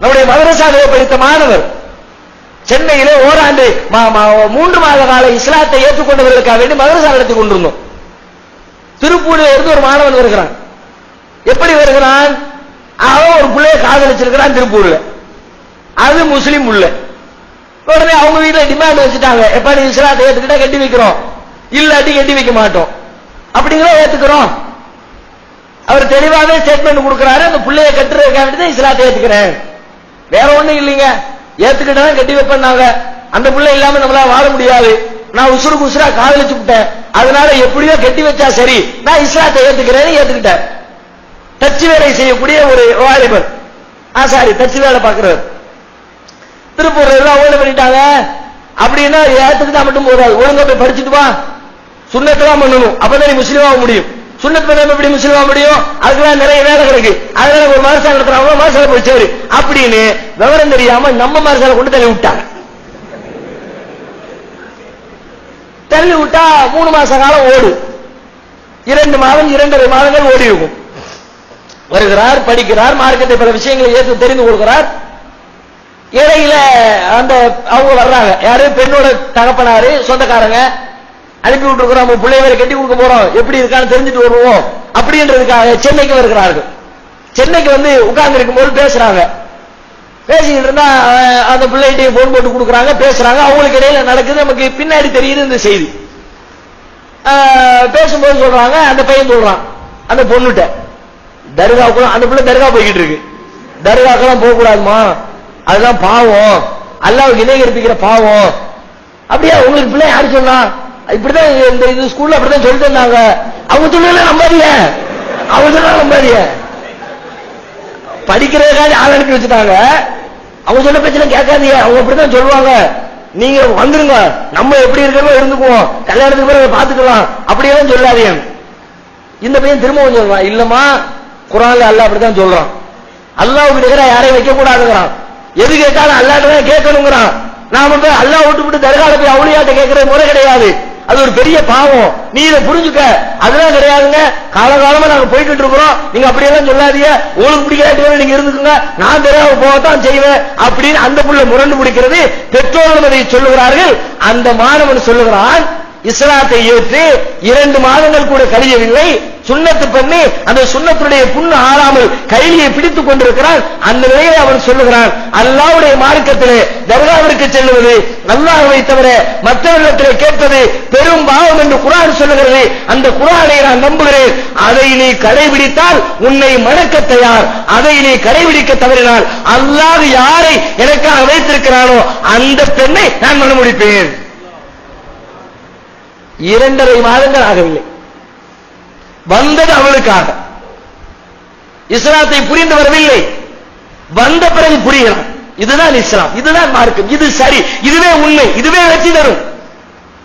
நம்முடைய மதரசாவை படித்த மாணவர். சென்னையிலே ஓராண்டு 3 மாத கால இஸ்லாத்தை ஏற்றுக்கொண்டவர்களுக்காக வேண்டி மதரசா நடத்தி கொண்டிருந்தோம். திருப்பூரில் இருந்து ஒரு மாணவன் வருகிறான். எப்படி வருகிறான்? அவன் ஒரு பிள்ளைய காதலிச்சிருக்கிறான் திருப்பூர்ல. அது முஸ்லீம் உள்ள. உடனே அவங்க வீட்டுல டிமாண்ட் வச்சுட்டாங்க, எப்ப நீ இஸ்லாத்தை ஏத்துக்கிட்டா கட்டி வைக்கிறோம், இல்லாட்டி கட்டி வைக்க மாட்டோம். அப்படிங்கிற ஏத்துக்கிறோம். அவர் தெளிவாவே ஸ்டேட்மெண்ட் கொடுக்கிறாரு, அந்த பிள்ளைய கட்டுறதுக்காக வேண்டி தான் இஸ்லாத்தை ஏத்துக்கிறேன், வேற ஒண்ணும் இல்லைங்க, ஏத்துக்கிட்டா கட்டி வைப்பேன்னாங்க. அந்த பிள்ளை இல்லாம நம்மளால வாழ முடியாது, நான் உசுருக்கு உசுரா காதலிச்சு விட்டேன், அதனால எப்படியோ கட்டி வச்சா சரி, நான் இஸ்லாத்தை ஏத்துக்கிறேன்னு ஏத்துக்கிட்டேன். தச்சு வேலை செய்யக்கூடிய ஒரு வாலிபர், ஆசாரி, தச்சு வேலை பார்க்கிறவர். திருப்பூர்ல அவங்க பண்ணிட்டாங்க. அப்படின்னா ஏத்துக்கிட்டா மட்டும் போதாது, ஒழுங்கா போய் படிச்சுட்டு வா, சுண்ணத்தான் பண்ணணும், அப்பதான் நீ முஸ்லீம் ஆக முடியும். சுண்ணத் பண்ணாம எப்படி முஸ்லீம் ஆக முடியும்? அதுக்கெல்லாம் நிறைய வேலை கிடைக்கு. அதனால ஒரு மதரசா நடத்துறாங்க, மதரசால போய் சேரு அப்படின்னு விவரம் தெரியாம நம்ம மதரசால கொண்டு தள்ளி விட்டாங்க. தள்ளி விட்டா 3 மாச காலம் ஓடு, 2 மாதம் 2.5 மாதங்கள் ஓடி இருக்கும். வருகிறார், படிக்கிறார், மார்க்கத்தை பல விஷயங்களை ஏற்று தெரிந்து கொள்கிறார். இடையில அந்த அவங்க வர்றாங்க, யாரு? பெண்ணோட தகப்பனாரு, சொந்தக்காரங்க அனுப்பி விட்டுருக்கிறோம், நம்ம பிள்ளைகளை கட்டி கொடுக்க போறோம், எப்படி இருக்கான்னு தெரிஞ்சுட்டு வருவோம் அப்படின்றதுக்காக சென்னைக்கு வருகிறார்கள். சென்னைக்கு வந்து உட்கார்ந்து இருக்கும் போது பேசுறாங்க. பேசிக்கிட்டு இருந்தா அந்த பிள்ளைகிட்ட போன் போட்டு கொடுக்குறாங்க, பேசுறாங்க. அவங்களுக்கு இடையில நடக்குது, நமக்கு பின்னாடி தெரியுது இந்த செய்தி. பேசும்போது சொல்றாங்க, அந்த பையன் சொல்றான் அந்த பொண்ணுட்ட, தர்காவுக்குள்ள அந்த பிள்ளை தர்கா போய்கிட்டு இருக்கு, தர்காக்கெல்லாம் போக கூடாதுமா, அதுதான் பாவம், அல்லாஹ்வுக்கு இணை கற்பிக்கிற பாவம். அப்படியா? உங்களுக்கு பிள்ளை யாரு சொன்னா? இப்படிதான் இந்த ஸ்கூல்ல அப்படிதான் சொல்லிட்டு இருந்தாங்க. அவங்க சொல்ல நம்பாதீங்க, அவங்க சொன்னா நம்பாதீங்க. படிக்கிறதுக்காக ஆள் அனுப்பி வச்சுட்டாங்க, அவங்க சொன்ன பிரச்சனை கேட்காதீங்க, அவங்க அப்படிதான் சொல்லுவாங்க, நீங்க வந்துருங்க, நம்ம எப்படி இருக்கிறோம் இருந்துக்குவோம், கல்யாணத்துக்கு பிறகு பாத்துக்கலாம், அப்படியெல்லாம் சொல்லாதீங்க. இந்த பையன் திரும்பவும் சொல்றான், இல்லம்மா குர்ஆன்ல அல்லாஹ் அப்படிதான் சொல்றான், அல்லாஹ்வுக்கு நிகரா யாரையும் வைக்க கூடாதுங்கிறான், எது கேட்டாலும் அல்லாஹ்ட்ட தான் கேட்கணுங்கிறான். நாம போய் அல்லாஹ் விட்டு தர்கால போய் அவுலியாட்ட கேட்கற முறை கிடையாது, அது ஒரு பெரிய பாவம், நீ இதை புரிஞ்சுக்க. அதெல்லாம் கிடையாதுங்க, காலகாலமா நாங்க போயிட்டு இருக்கிறோம், நீங்க அப்படியெல்லாம் சொல்லாதீங்க, உங்களுக்கு பிடிக்காத நீங்க இருந்துக்குங்க, நான் தர்காவை போகத்தான் செய்வேன் அப்படின்னு அந்த புள்ள முரண்டு பிடிக்கிறது. பெற்றோர்கள் அதை சொல்லுகிறார்கள். அந்த மாணவன் சொல்லுகிறான், இஸ்லாத்தை ஏற்று 2 மாதங்கள் கூட கழியவில்லை, சுன்னத்து பண்ணி அந்த சுன்னத்துடைய புண்ணு ஆறாமல் கைலியை பிடித்துக் கொண்டிருக்கிறான். அந்த நிலையிலே அவன் சொல்லுகிறான், அல்லாஹ்வுடைய மார்க்கத்திலே தர்காவிற்கு செல்வது, அல்லாஹ்வை தவிர மற்றவர்களிடத்திலே கேட்பது பெரும் பாவம் என்று குர்ஆன் சொல்லுகிறது. அந்த குர்ஆனை நான் நம்புகிறேன், அதை நீ கடைபிடித்தால் உன்னை மணக்க தயார், அதை நீ கடைபிடிக்க தவறினால் அல்லாஹ் யாரை எனக்காக வைத்திருக்கிறானோ அந்த பெண்ணை நான் மணமுடிப்பேன். 2.5 மாதங்கள் ஆகவில்லை, வந்தது அவளுக்காக, இஸ்லாத்தை புரிந்து வரவில்லை, வந்த பிறகு புரிகிறான். இதுதான் இஸ்லாம், இதுதான் மார்க்கம், இது சரி, இதுவே உண்மை, இதுவே வெற்றி தரும்.